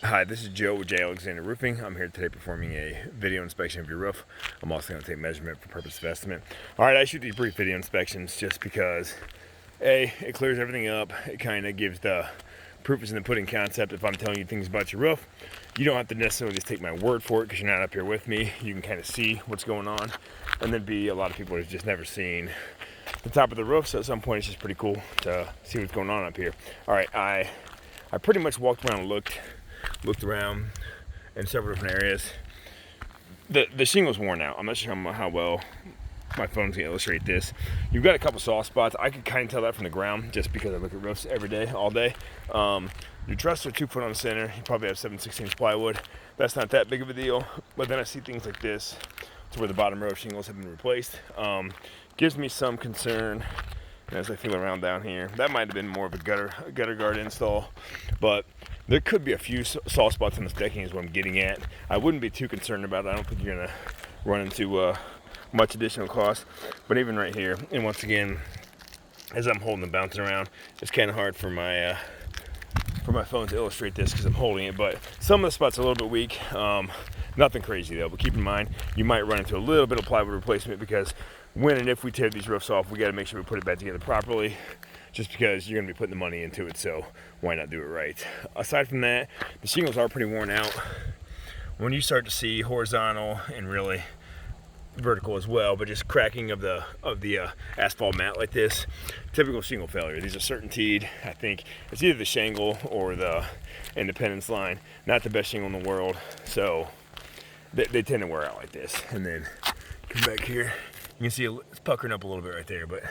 Hi, this is Joe with J. Alexander Roofing. I'm here today performing a video inspection of your roof. I'm also going to take measurement for purpose of estimate. All right, I shoot these brief video inspections just because, A, it clears everything up. It kind of gives the proof is in the pudding concept. If I'm telling you things about your roof, you don't have to necessarily just take my word for it because you're not up here with me. You can kind of see what's going on. And then B, a lot of people have just never seen the top of the roof, so at some point it's just pretty cool to see what's going on up here. All right, I pretty much walked around and looked around in several different areas. The shingle's worn out. I'm not sure how well my phone's gonna illustrate this. You've got a couple soft spots. I could kind of tell that from the ground just because I look at roofs every day, all day. Your trusses are 2 foot on the center. You probably have 7/16 plywood. That's not that big of a deal. But then I see things like this to where the bottom row of shingles have been replaced. Gives me some concern as I feel around down here. That might have been more of a gutter guard install, but there could be a few soft spots in this decking is what I'm getting at. I wouldn't be too concerned about it. I don't think you're gonna run into much additional cost. But even right here, and once again, as I'm holding and bouncing around, it's kind of hard for my phone to illustrate this because I'm holding it, but some of the spots are a little bit weak. Nothing crazy though, but keep in mind, you might run into a little bit of plywood replacement because when and if we tear these roofs off, we gotta make sure we put it back together properly, just because you're gonna be putting the money into it, so why not do it right? Aside from that, the shingles are pretty worn out. When you start to see horizontal and really vertical as well, but just cracking of the asphalt mat like this, typical shingle failure. These are certainteed. I think it's either the shingle or the Independence line. Not the best shingle in the world, so they tend to wear out like this. And then come back here, you can see it's puckering up a little bit right there, but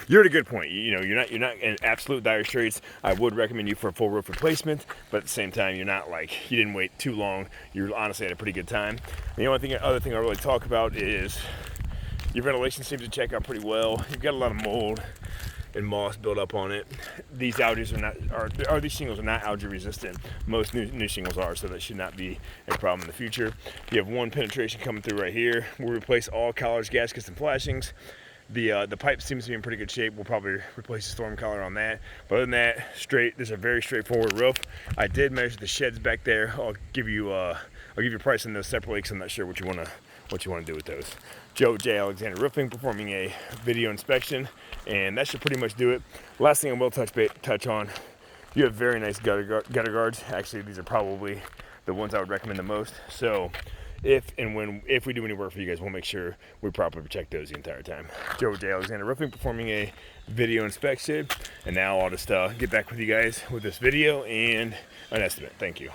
you're at a good point. You know, you're not in absolute dire straits. I would recommend you for a full roof replacement, but at the same time, you're not like, you didn't wait too long. You're honestly at a pretty good time. And the other thing I really talk about is your ventilation seems to check out pretty well. You've got a lot of mold and moss built up on it. These these shingles are not algae resistant. Most new shingles are, so that should not be a problem in the future. You have one penetration coming through right here. We'll replace all collars, gaskets, and flashings. The pipe seems to be in pretty good shape. We'll probably replace the storm collar on that. But other than that, this is a very straightforward roof. I did measure the sheds back there. I'll give you a price on those separately because I'm not sure what you want to do with those. Joe J. Alexander Roofing performing a video inspection, and that should pretty much do it. Last thing I will touch on, you have very nice gutter guards. Actually, these are probably the ones I would recommend the most. So if we do any work for you guys, we'll make sure we properly protect those the entire time. Joe J. Alexander Roofing performing a video inspection, and now I'll just get back with you guys with this video and an estimate. Thank you.